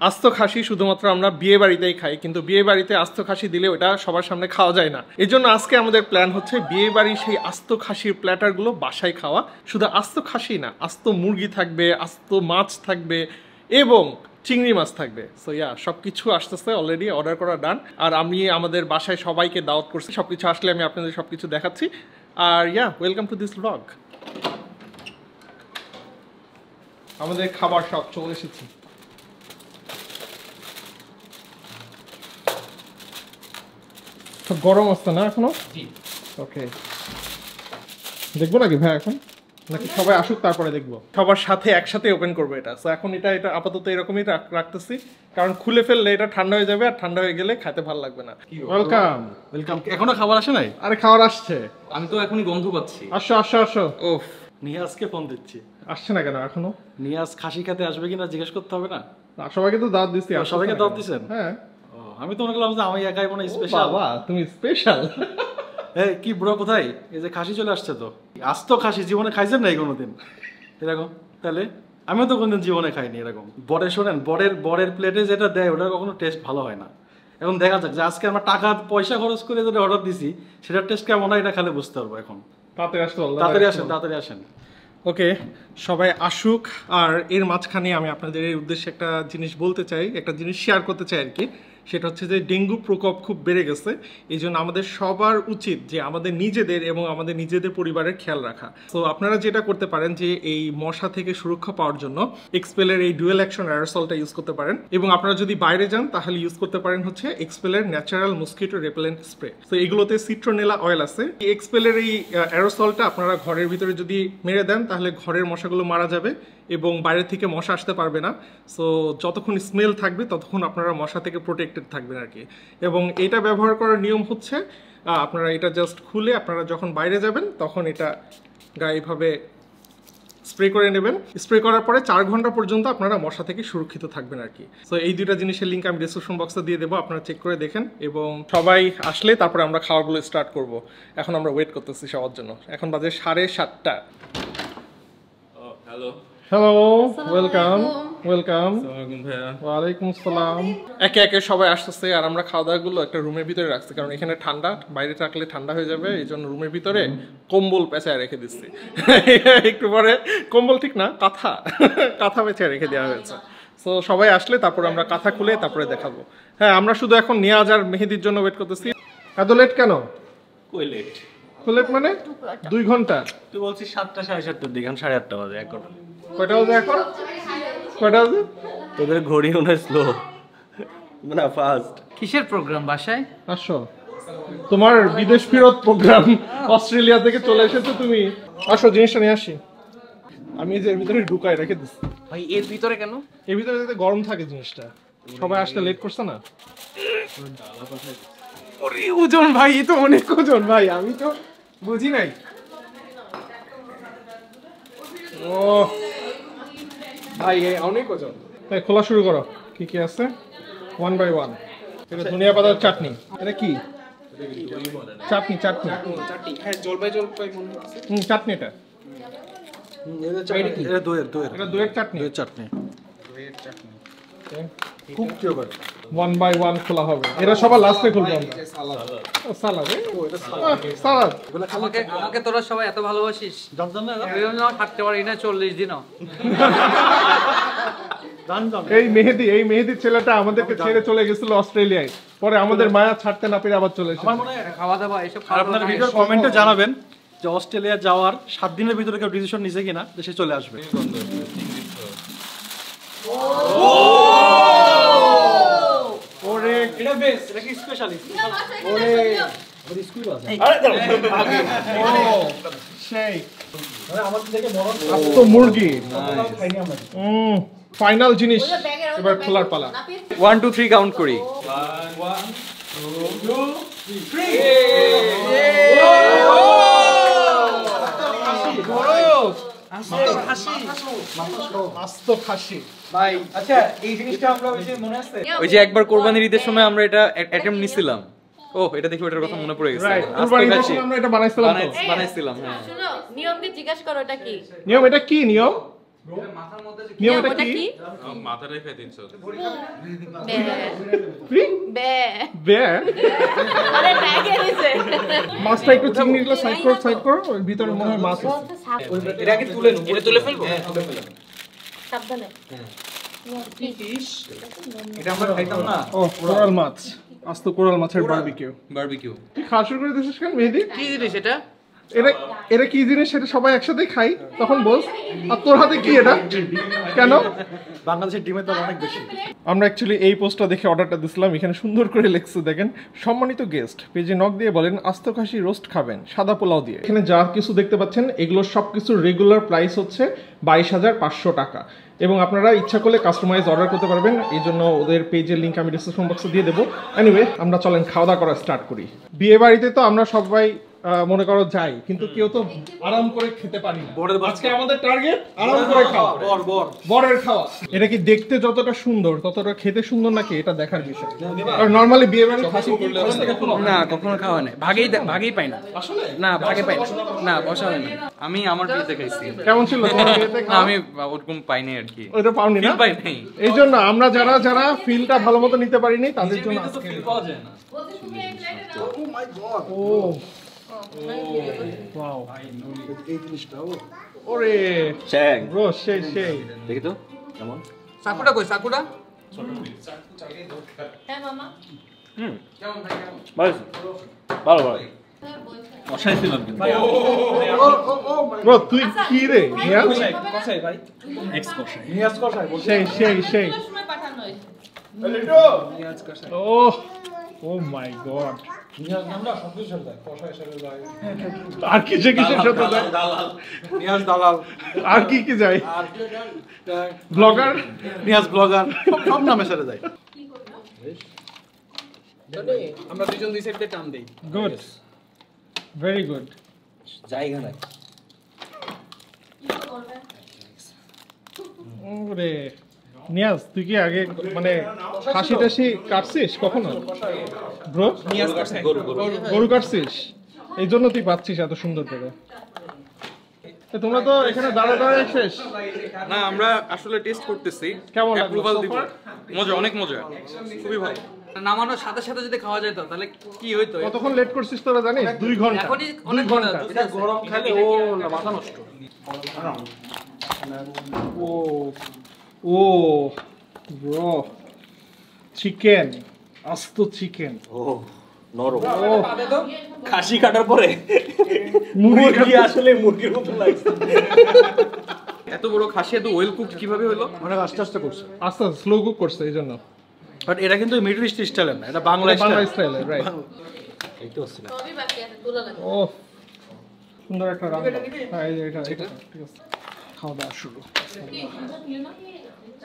আস্ত খাসি শুধুমাত্র আমরা বিয়ে বাড়িতেই খাই, কিন্তু বিয়ে বাড়িতে আস্ত খাসি দিলে ওটা সবার সামনে খাওয়া যায় না। এই জন্য আজকে আমাদের প্ল্যান হচ্ছে বিয়ে বাড়ির সেই আস্ত খাসির প্ল্যাটারগুলো বাসায় খাওয়া। শুধু আস্ত খাসি না, আস্ত মুরগি থাকবে, আস্ত মাছ থাকবে এবং চিংড়ি মাছ থাকবে। সো সবকিছু আসতেছে, অলরেডি অর্ডার করা ডান। আর আমি আমাদের বাসায় সবাইকে দাওয়াত করছি, সবকিছু আসলে আমি আপনাদের সবকিছু দেখাচ্ছি। আর ওয়েলকাম টু দিস ব্লগ। আমাদের খাবার সব চলে এসেছি। সব গরম আসছে না এখনো? ওকে, দেখবো নাকি ভাই এখন, নাকি সবাই আসুক তারপরে দেখবো? সবার সাথে একসাথে ওপেন করবো এটা। সো এখন এটা আপাতত এরকমই রাখতেছি, কারণ খুলে ফেললে এটা ঠান্ডা হয়ে যাবে, আর ঠান্ডা হয়ে গেলে খেতে ভালো লাগবে না। ওয়েলকাম। ওয়েলকাম। এখনো খাবার আসে নাই? আরে খাবার আসছে, আমি তো এখনই গন্ধ পাচ্ছি। আসো আসো আসো। ওফ, নিয়াজকে ফোন দিচ্ছি। আসছে না কেন এখনো? নিয়াজ খাসি খেতে আসবে কিনা জিজ্ঞেস করতে হবে না? সবাইকে তো দাওয়াত দিচ্ছি। সবাইকে দাওয়াত দিছেন? হ্যাঁ। আমি তো মনে করলাম যে আমি একাই মনে স্পেশাল। বাবা তুমি স্পেশাল। এই কি ব্রো, কোথায়? এই যে খাসি চলে আসছে তো। আস্ত খাসি জীবনে খাইছেন নাই কোনোদিন এরকম? তাহলে আমিও তো কোনোদিন জীবনে খাইনি এরকম। বরের শোনেন, বরের প্লেটে যেটা দেয় ওটার কখনো টেস্ট ভালো হয় না। এখন দেখা যাক যে আজকে আমরা টাকা পয়সা খরচ করে যেটা অর্ডার দিছি সেটার টেস্ট কেমন হয়, এটা খেলে বুঝতে পারবো। এখন তাড়াতাড়ি আসেন, তাড়াতাড়ি আসেন। ওকে, সবাই আসুক। আর এর মাঝখানে আমি আপনাদের এই উদ্দেশ্যে একটা জিনিস বলতে চাই, একটা জিনিস শেয়ার করতে চাই আর কি। সেটা হচ্ছে যে ডেঙ্গু প্রকোপ খুব বেড়ে গেছে। এই জন্য আমাদের সবার উচিত যে আমাদের নিজেদের এবং আমাদের নিজেদের পরিবারের খেয়াল রাখা। তো আপনারা যেটা করতে পারেন যে এই মশা থেকে সুরক্ষা পাওয়ার জন্য এক্সপেলের এই ডুয়েল অ্যাকশন অ্যারোসলটা ইউজ করতে পারেন, এবং আপনারা যদি বাইরে যান তাহলে ইউজ করতে পারেন হচ্ছে এক্সপেলের ন্যাচারাল মসকিটো রেপেলেন্ট স্প্রে। তো এগুলোতে সিট্রোনেলা অয়েল আছে। এই এক্সপেলের এই অ্যারোসলটা আপনারা ঘরের ভিতরে যদি মেরে দেন তাহলে ঘরের মশাগুলো মারা যাবে এবং বাইরে থেকে মশা আসতে পারবে না। সো যতক্ষণ স্মেল থাকবে ততক্ষণ আপনারা মশা থেকে প্রোটেক্টেড থাকবেন আর কি। এবং এটা ব্যবহার করার নিয়ম হচ্ছে আপনারা এটা জাস্ট খুলে আপনারা যখন বাইরে যাবেন তখন এটা গায়ে এইভাবে স্প্রে করে নেবেন। স্প্রে করার পরে 4 ঘন্টা পর্যন্ত আপনারা মশা থেকে সুরক্ষিত থাকবেন আর কি। সো এই দুইটা জিনিসের লিঙ্ক আমি ডিসক্রিপশন বক্সে দিয়ে দেবো, আপনারা চেক করে দেখেন। এবং সবাই আসলে তারপরে আমরা খাওয়াগুলো স্টার্ট করব। এখন আমরা ওয়েট করতেছি সবার জন্য। এখন বাজে 7:30। Hello hello, welcome welcome. ওয়ালাইকুম আসসালাম। একে একে সবাই আসতেছে, আর আমরা খাওয়া দাওয়াগুলো একটা রুমের ভিতরে রাখছি, কারণ এখানে ঠান্ডা, বাইরে রাখলে ঠান্ডা হয়ে যাবে। এই জন্য রুমের ভিতরে কম্বল পেঁচায় রেখে দিচ্ছি। একটু পরে কম্বল ঠিক না, কাঁথা পেঁচায় রেখে দেওয়া হয়েছে। সো সবাই আসলে তারপর আমরা কাঁথা খুলে তারপরে দেখাবো। হ্যাঁ, আমরা শুধু এখন নিয়াজ আর মেহেদির জন্য ওয়েট করতেছি। এত লেট কেন? কই লেট? লেট মানে 2 ঘন্টা। তুই বলছিস 7টা 7:30 দিকে, 8:30 বাজে। 1 ঘন্টা। কয়টা বাজে এখন? কয়টা বাজে? তোদের ঘড়ি মনে স্লো না ফাস্ট। কিসের প্রোগ্রাম বাসায়? আসো, তোমার বিদেশ ফেরত প্রোগ্রাম। অস্ট্রেলিয়া থেকে চলে এসেছো তুমি। আসো, জিনিসটা নিয়ে আসি। আমি এই যে এর ভিতরে ঢুকাই রেখে দিচ্ছি। ভাই এর ভিতরে কেন? এর ভিতরে যাতে গরম থাকে জিনিসটা। সবাই আসতে লেট করছে না? ওরে ওজন ভাই, এ তো অনেক ওজন ভাই, আমি তো বুঝি নাই। ও ভাই অনেক ওজন। তাই খোলা শুরু করো। কি কি আছে? 1 বাই 1। এটা ধনিয়া পাতার চাটনি। এটা কি? চাটনি। চাটনি, হ্যাঁ, জলপাই মনে হচ্ছে। চাটনি এটা। এটা দইয়ের এটা দইয়ের চাটনি। চাটনি। খুব ফ্লেভার। 1 বাই 1 খোলা হবে। এটা সবার লাস্টে খুলবো আমরা। সালাদ। সালাদ। আমাকে তোরা সবাই এত ভালোবাসিস, থাকতে পারি না 40 দিনও। এই মেহেদি ছেলেটা আমাদেরকে ছেড়ে চলে গেছিল অস্ট্রেলিয়ায়, পরে আমাদের মায়া ছাড়তে না পেরে আবার চলে এসেছে। আমার মনে হয় খাওয়া দাওয়া এসব আপনারা ভিডিওর কমেন্টে জানাবেন যে অস্ট্রেলিয়া যাওয়ার 7 দিনের ভিতরে কেউ ডিসিশন নিছে কিনা দেশে চলে আসবে। ওরে এটা বেশ, এটা কি স্পেশালিস্ট? ওরে স্কুল আছে। সেই মানে আমাদের থেকে মরণ আস্ত মুরগি। ফাইনাল জিনিস, এবার খোলার পালা। 1 2 3 কাউন্ট করি। 1 2 3। আস্ত খাসি ভাই আচ্ছা, এই জিনিসটা আমরা ওই যে একবার কোরবানির ঈদের সময় আমরা এটা অ্যাটেম্প নিছিলাম। ও এটা দেখি ওটার কথা মনে পড়ে গেছে। আমরা এটা বানাইছিলাম। বানাইছিলাম। হ্যাঁ, শুনো, নিয়মকে জিজ্ঞাসা করো এটা কি? নিয়ম এটা কি? নিয়ম নিয়ম এটা কি? মাথাটাই খেয়ে দিচ্ছ। মাছটা একটু চিংড়ি গুলো সাইড করো ওর ভিতরে মনে হয় মাছ আছে। এটা আগে তুলে নেব, এটা তুলে ফেলবো। হ্যাঁ তুলে ফেলবো। সাবধানে। এটা আমরা খাইতাম না। ও কোরাল মাছ, আস্ত কোরাল মাছের বারবিকিউ। বারবিকিউ। তুই খাওয়া শুরু করে দিয়েছিস কেন মেহেদি? কি জিনিস এটা? এটা এটা কি জিনিস সেটা সবাই একসাথে খাই তখন বল। আর তোর হাতে কি এটা? কেন? বাংলাদেশের ডিমের দাম অনেক বেশি। আমরা অ্যাকচুয়ালি এই পোস্টটা দেখে অর্ডারটা দিছিলাম, এখানে সুন্দর করে লেখছে দেখেন, সম্মানিত গেস্ট পেজে নক দিয়ে বলেন আস্ত খাসি রোস্ট খাবেন সাদা পোলাও দিয়ে। এখানে যা কিছু দেখতে পাচ্ছেন এগুলো সব কিছুর রেগুলার প্রাইস হচ্ছে 22,500 টাকা এবং আপনারা ইচ্ছা করলে কাস্টমাইজ অর্ডার করতে পারবেন। এই জন্য ওদের পেজের লিঙ্ক আমি ডিসক্রিপশন বক্সে দিয়ে দেবো। এনিওয়ে আমরা চলেন খাওয়া দাওয়া করা স্টার্ট করি। বিয়ে বাড়িতে তো আমরা সবাই মনে করো যাই, কিন্তু কেউ তো আরাম করে খেতে পারি না। আজকে আমাদের টার্গেট আরাম করে খাওয়া, বরের খাওয়া। এটা কি দেখতে যতটা সুন্দর ততটা খেতে সুন্দর নাকি এটা দেখার বিষয়। আর নরমালি বিয়ে বাড়ি খাসি করলে না কখনো খাওয়া নাই, ভাগেই পাই না আসলে, না ভাগে পাই না, বসা হয় না। আমি আমার বিয়েতে খাইছি। কেমন ছিল তোমার বিয়েতে না, খাওয়া? আমি ওরকম পাইনি আর কি। ওইটা পাওনি না? ফিল পাই নাই। এই জন্য আমরা যারা ফিলটা ভালো মতো নিতে পারিনি তাদের জন্য তো ফিল পাওয়া যায় না। ও ওয়াও, ওরে চ্যাং ব্রো সেই দেখি তো কেমন। সাকুরা কই সাকুরা? হ্যাঁ মামা। ভালো ভালো অসাই ছিলাম কিন্তু ব্রো তুই কি রে নিয়াজ? কসাই ভাই, এক্স কষাই নিয়াজ কষাই বলছে। সেই সময় পাঠানো হয়েছে। নিয়াজ কসাই। ও মাই গড, নিয়াজ নামটা সবকিছুর সাথে যায়, কষাই সাথে যায়, আর কিসের সাথে যায়? নিয়াজ দালাল, আর কি যায়? আর ব্লগার, নিয়াজ ব্লগার, সব নামের সাথে যায়। আমরা দুইজন দুই সাইড দিয়ে টান দেই। Good, very good. জায়গা নাই ওরে নিয়াজ তুই কি আগে মানে খাসি টাসি কাটছিস কখনো ব্রো? নিয়াজ কসাই। গরু কাটছিস এই জন্য তুই পাচ্ছিস এত সুন্দর করে। তোমরা তো এখানে দাঁড়ায় শেষ। না, আমরা আসলে টেস্ট করতেছি। কেমন লাগলো অ্যাপ্রুভাল so দিব। far? মজা, অনেক মজা, খুবই ভালো। নামানোর সাথে সাথে যদি খাওয়া যেত তাহলে কি হইতো? কতক্ষণ লেট করছিস তোরা জানিস? 2 ঘন্টা। এখনই অনেক ঘন্টা। ঘন্টা। এটা গরম খেলে ও মাথা নষ্ট। ও ও ব্রো, চিকেন, আস্ত চিকেন। ও নরম ও খাসি কাটার পরে মুরগি আসলে মুরগির মতো লাগছে। এত বড় খাসি এত ওয়েল কুকড কিভাবে হলো? অনেক আস্তে আস্তে করছে। আস্তে স্লো কুক করছে এই জন্য। বাট এটা কিন্তু মিডল ইস্ট স্টাইলের না, এটা বাংলা বাংলা স্টাইল। স্টাইলে রাইট। এইটা হচ্ছে না সবই বাকি আছে, তোলা লাগবে। ও সুন্দর একটা রান্না। হ্যাঁ এই যে এটা ঠিক আছে। খাওয়া দাওয়া শুরু। কি সুন্দর ছিল না?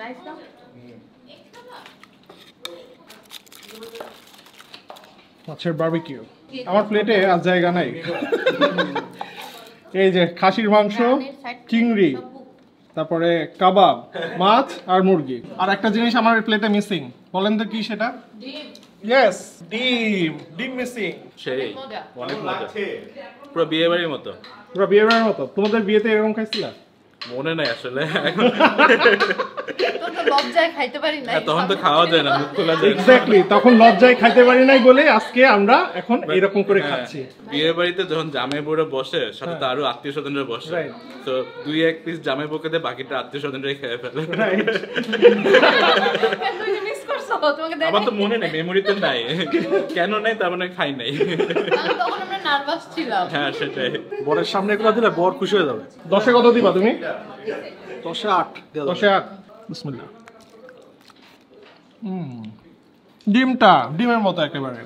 রাইস দাও। মাছের বারবিকিউ। আমার প্লেটে আর জায়গা নাই। এই যে খাসির মাংস, চিংড়ি, তারপরে কাবাব, মাছ আর মুরগি। আর একটা জিনিস আমার প্লেটে মিসিং, বলেন তো কি সেটা? ডিম। ইয়েস, ডিম মিসিং। সেই মজা। অনেক মজা পুরো বিয়ে বাড়ির মতো। পুরো বিয়ের মতো। তোমাদের বিয়েতে এরকম খাইছিলা? মনে নাই আসলে তোর তো লজ্জায় খাইতে পারি না। তখন তো খাওয়া যায় না, মুখ খোলা যায় না। এক্স্যাক্টলি, তখন লজ্জায় খাইতে পারি নাই বলে আজকে আমরা এখন এরকম করে খাচ্ছি। বিয়ে বাড়িতে যখন জামাই বউরা বসে সাথে তো আরো আত্মীয় স্বজনরা বসে, Right. তো 2-1 পিস জামাই বউকে দিয়ে বাকিটা আত্মীয় স্বজনরাই খেয়ে ফেলে। রাইট। তুই মিস করছো, তোমাকে আমার তো দেখাই। মনে নেই, মেমোরিতে নাই, কেন নাই তার মানে খাই নাই। তখন আমরা নার্ভাস ছিলাম। হ্যাঁ সেটাই। বরের সামনে এগুলো দিলে বর খুশি হয়ে যাবে। 10-এ কত দিবা তুমি? 10-এ 8 দেওয়া যাবে। 10-এ 8। বিসমিল্লাহ। ডিমের মতো একেবারে।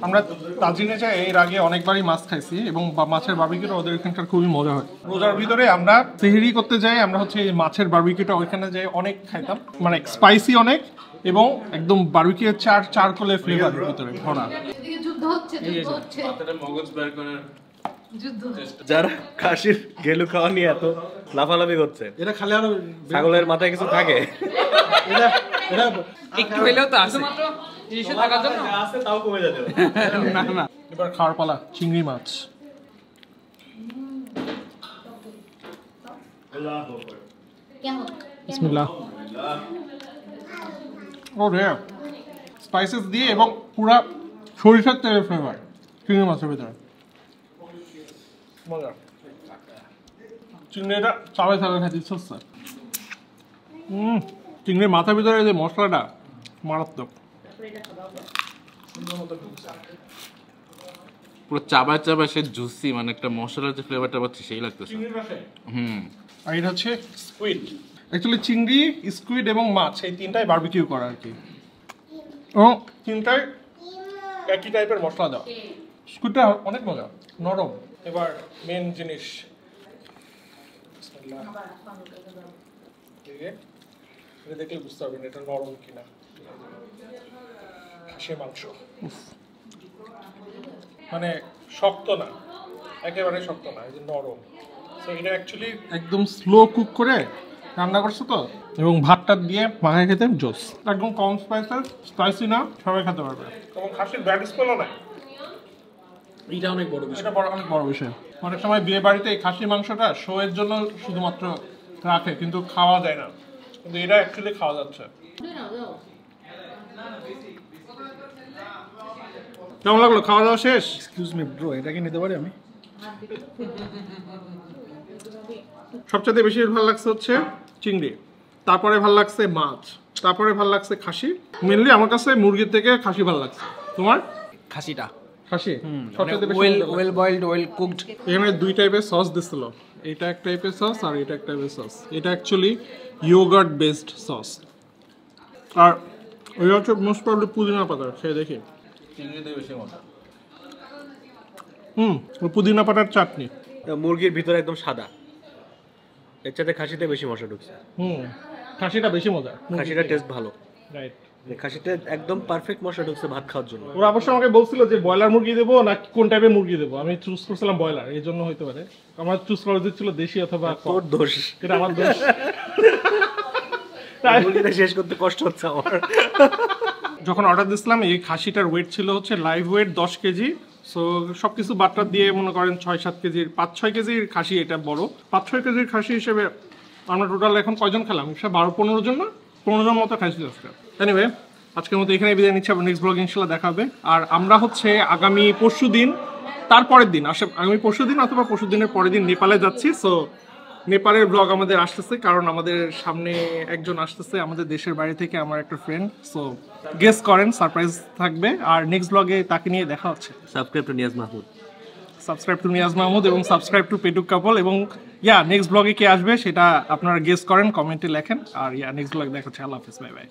আমরা তাজিনে যাই এর আগে অনেকবারই মাছ খাইছি এবং মাছের বারবিকিউটা ওদের এখানকার খুবই মজা হয়। রোজার ভিতরে আমরা সেহরি করতে যাই, আমরা হচ্ছে এই মাছের বারবিকিউটা ওইখানে যাই অনেক খাইতাম, মানে স্পাইসি অনেক এবং একদম বারবিকিউর চারকোলের ফ্লেভারের ভিতরে ভরা। এদিকে যুদ্ধ হচ্ছে। মাথাটা মগজ বের করে যুদ্ধ। যারা খাসির গেলু খাওয়া নিয়ে এত লাফালাফি করছে, এটা খালি আরো ছাগলের মাথায় কিছু থাকে এটা এটা একটু হইলেও তো আছে। ইসে থাকার জন্য আছে, তাও কমে যাবে। না না। এবার খাওয়ার পালা, চিংড়ি মাছ। বিসমিল্লাহ। ও রে, স্পাইসেস দিয়ে এবং পুরা সরিষার তেলের ফ্লেভার চিংড়ি মাছের ভিতরে, মজা। চিংড়িটা চাবে চাবে খাইতে ইচ্ছে হচ্ছে। চিংড়ির মাথার ভিতরে যে মশলাটা মারাত্মক। পুরো চাবায় চাবায় সে জুসি, মানে একটা মশলার যে ফ্লেভারটা পাচ্ছি সেই লাগতেছে। আর এটা হচ্ছে স্কুইড। অ্যাকচুয়ালি চিংড়ি, স্কুইড এবং মাছ এই তিনটাই বারবিকিউ করা আর কি, এবং তিনটাই একই টাইপের মশলা দেওয়া। স্কুইডটা অনেক মজা, নরম। এবার মেন জিনিস, এটা দেখলে বুঝতে পারবেন এটা নরম কিনা। খাসির মাংস মানে শক্ত না, একেবারে শক্ত না, এই যে নরম। সো এটা অ্যাকচুয়ালি একদম স্লো কুক করে রান্না করছে তো, এবং ভাতটা দিয়ে মাখায় খেতে জোস। একদম কম স্পাইসি না, সবাই খেতে পারবে, এবং খাসির ব্যাড স্মেলও নাই। এটা অনেক বড় বিষয়। এটা অনেক বড় বিষয়। অনেক সময় বিয়ে বাড়িতে এই খাসির মাংসটা শো এর জন্য শুধুমাত্র রাখে, কিন্তু খাওয়া যায় না, কিন্তু এটা অ্যাকচুয়ালি খাওয়া যাচ্ছে। কেমন লাগলো? খাওয়া দাওয়া শেষ? এক্সকিউজ মি ব্রো, এটা কি নিতে পারি আমি? সবচেয়ে বেশি ভালো লাগছে হচ্ছে চিংড়ি, তারপরে ভালো লাগছে মাছ, তারপরে ভালো লাগছে খাসি। মেনলি আমার কাছে মুরগির থেকে খাসি ভালো লাগছে। তোমার? খাসিটা খাসি সবচেয়ে বেশি ওয়েল বয়েলড, ওয়েল কুকড। এখানে দুই টাইপের সস দিছিল, এটা এক টাইপের সস আর এটা এক টাইপের সস। এটা অ্যাকচুয়ালি ইয়োগার্ট বেসড সস, আর ওইটা হচ্ছে মোস্ট প্রবলি পুদিনা পাতা। খেয়ে দেখি। চিংড়িতে বেশি মজা। ওই পুদিনা পাতার চাটনি। মুরগির ভিতরে একদম সাদা, এর সাথে খাসিতে বেশি মশলা ঢুকছে। খাসিটা বেশি মজা, খাসিটা টেস্ট ভালো, রাইট। খাসিতে একদম পারফেক্ট মশলা ঢুকছে ভাত খাওয়ার জন্য। ওরা অবশ্য আমাকে বলছিল যে ব্রয়লার মুরগি দেবো না কোন টাইপের মুরগি দেবো, আমি চুজ করছিলাম ব্রয়লার, এই জন্য হইতে পারে। আমার চুজ করা উচিত ছিল দেশি অথবা তোর দোষ, এটা আমার দোষ। মুরগিটা শেষ করতে কষ্ট হচ্ছে আমার। যখন অর্ডার দিয়েছিলাম এই খাসিটার ওয়েট ছিল হচ্ছে লাইভ ওয়েট 10 কেজি। সো সব কিছু বাট্টা দিয়ে মনে করেন 6-7 কেজির, 5-6 কেজির খাসি। এটা বড় 5-6 কেজির খাসি হিসেবে আমরা টোটাল এখন কয়জন খেলাম? 12-15 জন না, 15 জন মতো খাইছি আজকে। এনিওয়ে, আজকের মতো এখানে বিদায় নিচ্ছি। আবার নেক্সট ব্লগ ইনশাল্লাহ দেখা হবে। আর আমরা হচ্ছে আগামী পরশু দিন, তারপরের দিন আগামী পরশু দিন অথবা পরশু দিনের পরের দিন নেপালে যাচ্ছি। সো নেপালের ব্লগ আমাদের আসতেছে, কারণ আমাদের সামনে একজন আসতেছে আমাদের দেশের বাইরে থেকে, আমার একটা ফ্রেন্ড। সো গেস করেন, সারপ্রাইজ থাকবে। আর নেক্সট ব্লগে তাকে নিয়ে দেখা হচ্ছে। Subscribe to Niaz Mahmud, subscribe to Niaz Mahmud এবং সাবস্ক্রাইব টু পেটুক কাপল। এবং নেক্সট ব্লগে কে আসবে সেটা আপনারা গেস করেন, কমেন্টে লেখেন। আর নেক্সট ব্লগে দেখা হচ্ছে। আল্লাহ হাফিজ, বাই বাই।